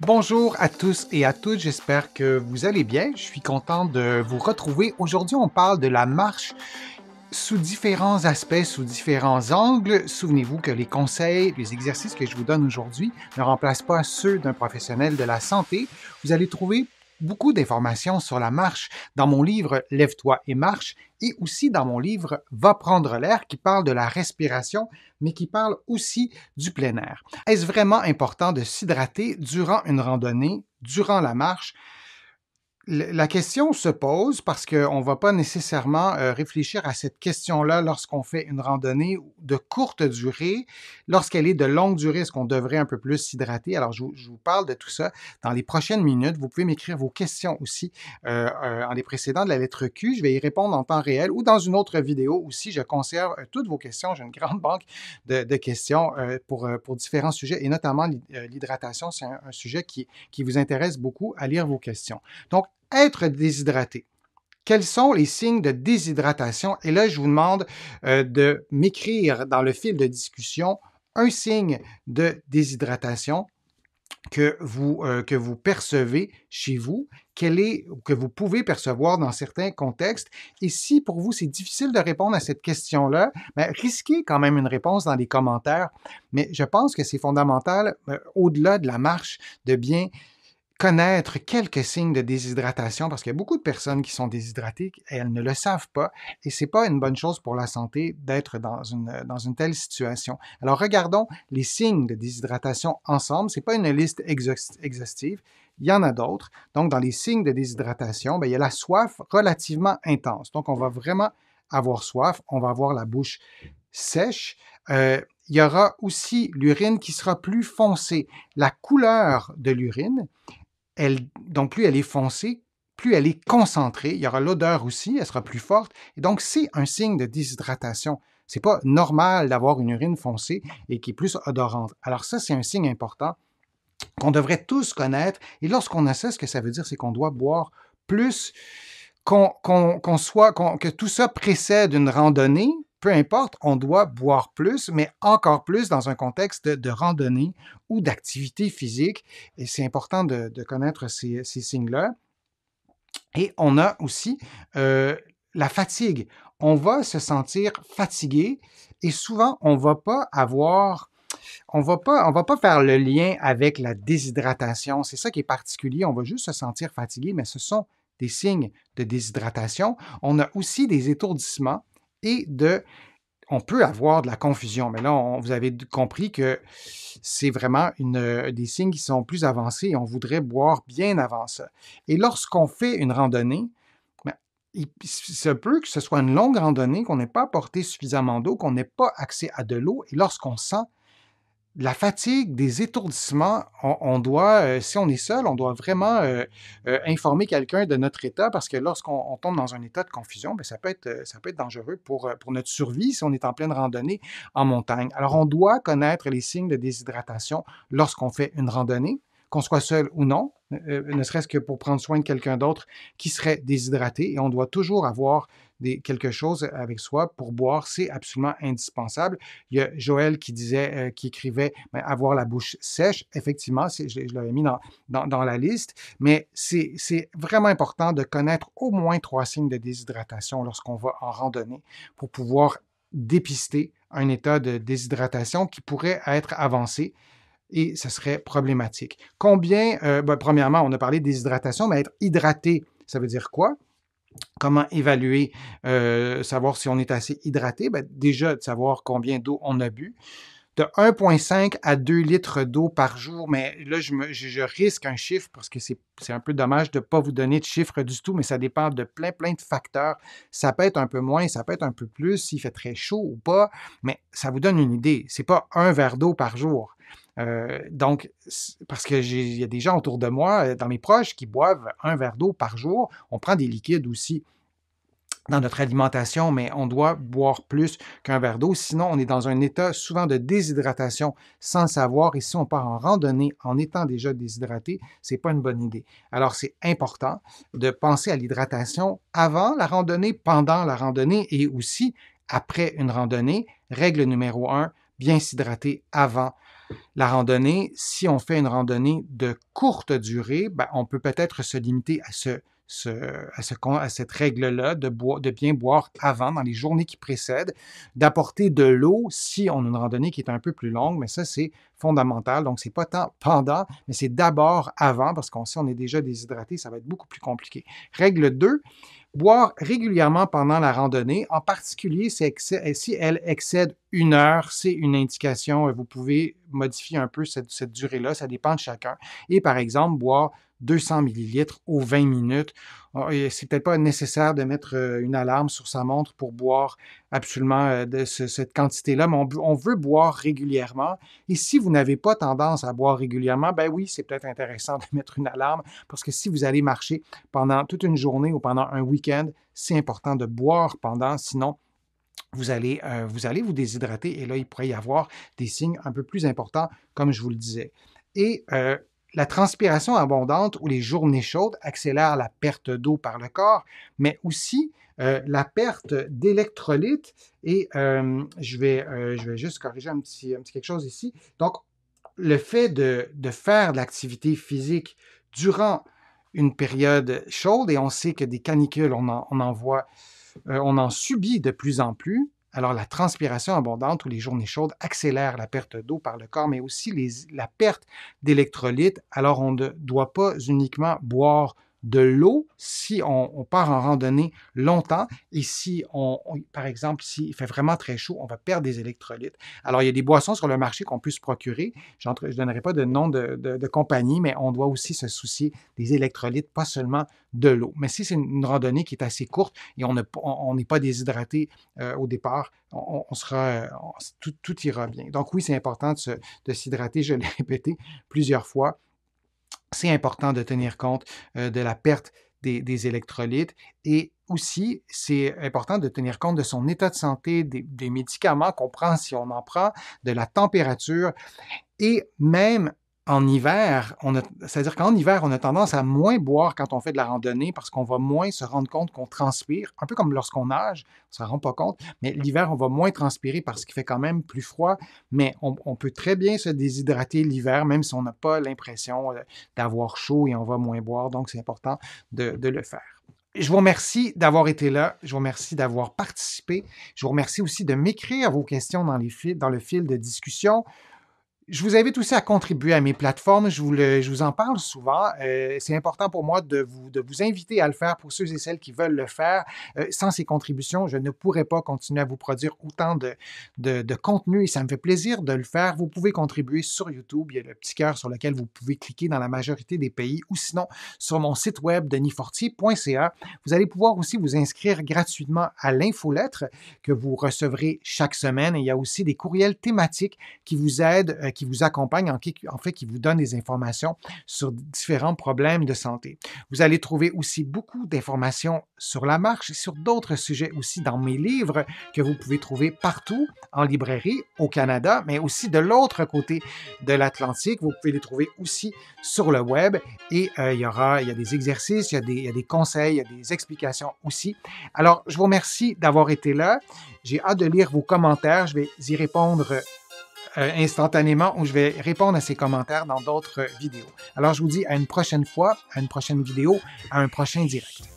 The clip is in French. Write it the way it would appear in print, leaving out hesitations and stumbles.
Bonjour à tous et à toutes, j'espère que vous allez bien. Je suis content de vous retrouver. Aujourd'hui, on parle de la marche sous différents aspects, sous différents angles. Souvenez-vous que les conseils, les exercices que je vous donne aujourd'hui ne remplacent pas ceux d'un professionnel de la santé. Vous allez trouver beaucoup d'informations sur la marche dans mon livre Lève-toi et marche et aussi dans mon livre Va prendre l'air qui parle de la respiration mais qui parle aussi du plein air. Est-ce vraiment important de s'hydrater durant une randonnée, durant la marche? La question se pose parce qu'on ne va pas nécessairement réfléchir à cette question-là lorsqu'on fait une randonnée de courte durée. Lorsqu'elle est de longue durée, est-ce qu'on devrait un peu plus s'hydrater? Alors, je vous parle de tout ça dans les prochaines minutes. Vous pouvez m'écrire vos questions aussi en les précédant de la lettre Q. Je vais y répondre en temps réel ou dans une autre vidéo aussi. Je conserve toutes vos questions. J'ai une grande banque de questions pour différents sujets et notamment l'hydratation. C'est un sujet qui vous intéresse beaucoup à lire vos questions. Donc, être déshydraté. Quels sont les signes de déshydratation? Et là, je vous demande de m'écrire dans le fil de discussion un signe de déshydratation que vous percevez chez vous, que vous pouvez percevoir dans certains contextes. Et si pour vous, c'est difficile de répondre à cette question-là, ben, risquez quand même une réponse dans les commentaires. Mais je pense que c'est fondamental, au-delà de la marche, de bien connaître quelques signes de déshydratation parce qu'il y a beaucoup de personnes qui sont déshydratées et elles ne le savent pas et c'est pas une bonne chose pour la santé d'être dans une telle situation. Alors regardons les signes de déshydratation ensemble. C'est pas une liste exhaustive. Il y en a d'autres. Donc, dans les signes de déshydratation, bien, il y a la soif relativement intense. Donc, on va vraiment avoir soif. On va avoir la bouche sèche. Il y aura aussi l'urine qui sera plus foncée. La couleur de l'urine, donc plus elle est foncée, plus elle est concentrée. Il y aura l'odeur aussi, elle sera plus forte. Et donc, c'est un signe de déshydratation. C'est pas normal d'avoir une urine foncée et qui est plus odorante. Alors ça, c'est un signe important qu'on devrait tous connaître. Et lorsqu'on a ça, ce que ça veut dire, c'est qu'on doit boire plus, que tout ça précède une randonnée, peu importe, on doit boire plus, mais encore plus dans un contexte de randonnée ou d'activité physique. Et c'est important de connaître ces signes-là. Et on a aussi la fatigue. On va se sentir fatigué et souvent, on va pas faire le lien avec la déshydratation. C'est ça qui est particulier. On va juste se sentir fatigué, mais ce sont des signes de déshydratation. On a aussi des étourdissements et on peut avoir de la confusion, mais là, vous avez compris que c'est vraiment des signes qui sont plus avancés et on voudrait boire bien avant ça. Et lorsqu'on fait une randonnée, ben, il se peut que ce soit une longue randonnée, qu'on n'ait pas apporté suffisamment d'eau, qu'on n'ait pas accès à de l'eau, et lorsqu'on sent la fatigue, des étourdissements, on doit, si on est seul, on doit vraiment informer quelqu'un de notre état parce que lorsqu'on tombe dans un état de confusion, bien, ça peut être dangereux pour notre survie si on est en pleine randonnée en montagne. Alors, on doit connaître les signes de déshydratation lorsqu'on fait une randonnée, qu'on soit seul ou non, ne serait-ce que pour prendre soin de quelqu'un d'autre qui serait déshydraté. Et on doit toujours avoir quelque chose avec soi pour boire, c'est absolument indispensable. Il y a Joël qui écrivait avoir la bouche sèche. Effectivement, je l'avais mis dans la liste, mais c'est vraiment important de connaître au moins 3 signes de déshydratation lorsqu'on va en randonnée pour pouvoir dépister un état de déshydratation qui pourrait être avancé et ce serait problématique. Premièrement, on a parlé de déshydratation, mais être hydraté, ça veut dire quoi? Comment évaluer, savoir si on est assez hydraté? Ben, déjà, de savoir combien d'eau on a bu. De 1,5 à 2 litres d'eau par jour, mais là, je risque un chiffre parce que c'est un peu dommage de ne pas vous donner de chiffre du tout, mais ça dépend de plein de facteurs. Ça peut être un peu moins, ça peut être un peu plus, s'il fait très chaud ou pas, mais ça vous donne une idée. C'est pas un verre d'eau par jour. Donc, parce il y a des gens autour de moi, dans mes proches, qui boivent un verre d'eau par jour. On prend des liquides aussi dans notre alimentation, mais on doit boire plus qu'un verre d'eau. Sinon, on est dans un état souvent de déshydratation sans le savoir. Et si on part en randonnée en étant déjà déshydraté, c'est pas une bonne idée. Alors, c'est important de penser à l'hydratation avant la randonnée, pendant la randonnée et aussi après une randonnée. Règle numéro 1, bien s'hydrater avant la randonnée, si on fait une randonnée de courte durée, ben, on peut peut-être se limiter à cette règle-là de bien boire avant, dans les journées qui précèdent, d'apporter de l'eau si on a une randonnée qui est un peu plus longue, mais ça, c'est fondamental. Donc, c'est pas tant pendant, mais c'est d'abord avant, parce qu'on sait on est déjà déshydraté, ça va être beaucoup plus compliqué. Règle 2, boire régulièrement pendant la randonnée, en particulier si elle excède 1 heure, c'est une indication. Vous pouvez modifier un peu cette durée-là, ça dépend de chacun. Et par exemple, boire 200 millilitres aux 20 minutes. C'est peut-être pas nécessaire de mettre une alarme sur sa montre pour boire absolument cette quantité-là, mais on veut boire régulièrement. Et si vous n'avez pas tendance à boire régulièrement, ben oui, c'est peut-être intéressant de mettre une alarme parce que si vous allez marcher pendant toute une journée ou pendant un week-end, c'est important de boire pendant, sinon vous allez vous déshydrater et là, il pourrait y avoir des signes un peu plus importants, comme je vous le disais. Et la transpiration abondante ou les journées chaudes accélèrent la perte d'eau par le corps, mais aussi la perte d'électrolytes. Et je vais juste corriger un petit quelque chose ici. Donc, le fait de faire de l'activité physique durant une période chaude, et on sait que des canicules, on en subit de plus en plus. Alors, la transpiration abondante ou les journées chaudes accélèrent la perte d'eau par le corps, mais aussi la perte d'électrolytes. Alors, on ne doit pas uniquement boire de l'eau si on part en randonnée longtemps et si par exemple, s'il fait vraiment très chaud, on va perdre des électrolytes. Alors, il y a des boissons sur le marché qu'on peut se procurer. Je ne donnerai pas de nom de compagnie, mais on doit aussi se soucier des électrolytes, pas seulement de l'eau. Mais si c'est une randonnée qui est assez courte et on n'est pas déshydraté au départ, tout ira bien. Donc oui, c'est important de s'hydrater, je l'ai répété plusieurs fois. C'est important de tenir compte de la perte des électrolytes et aussi, c'est important de tenir compte de son état de santé, des médicaments qu'on prend si on en prend, de la température et même en hiver, c'est-à-dire qu'en hiver, on a tendance à moins boire quand on fait de la randonnée parce qu'on va moins se rendre compte qu'on transpire, un peu comme lorsqu'on nage, on ne se rend pas compte, mais l'hiver, on va moins transpirer parce qu'il fait quand même plus froid, mais on peut très bien se déshydrater l'hiver, même si on n'a pas l'impression d'avoir chaud et on va moins boire, donc c'est important de le faire. Je vous remercie d'avoir été là. Je vous remercie d'avoir participé. Je vous remercie aussi de m'écrire vos questions dans le fil de discussion. Je vous invite aussi à contribuer à mes plateformes. Je vous en parle souvent. C'est important pour moi de vous inviter à le faire pour ceux et celles qui veulent le faire. Sans ces contributions, je ne pourrais pas continuer à vous produire autant de contenu et ça me fait plaisir de le faire. Vous pouvez contribuer sur YouTube. Il y a le petit cœur sur lequel vous pouvez cliquer dans la majorité des pays ou sinon sur mon site web denisfortier.ca. Vous allez pouvoir aussi vous inscrire gratuitement à l'infolettre que vous recevrez chaque semaine. Et il y a aussi des courriels thématiques qui vous aident, qui vous accompagne, en fait, qui vous donne des informations sur différents problèmes de santé. Vous allez trouver aussi beaucoup d'informations sur la marche et sur d'autres sujets aussi dans mes livres que vous pouvez trouver partout en librairie au Canada, mais aussi de l'autre côté de l'Atlantique. Vous pouvez les trouver aussi sur le web et il y a des exercices, il y a des conseils, il y a des explications aussi. Alors, je vous remercie d'avoir été là. J'ai hâte de lire vos commentaires. Je vais y répondre instantanément ou je vais répondre à ces commentaires dans d'autres vidéos. Alors, je vous dis à une prochaine fois, à une prochaine vidéo, à un prochain direct.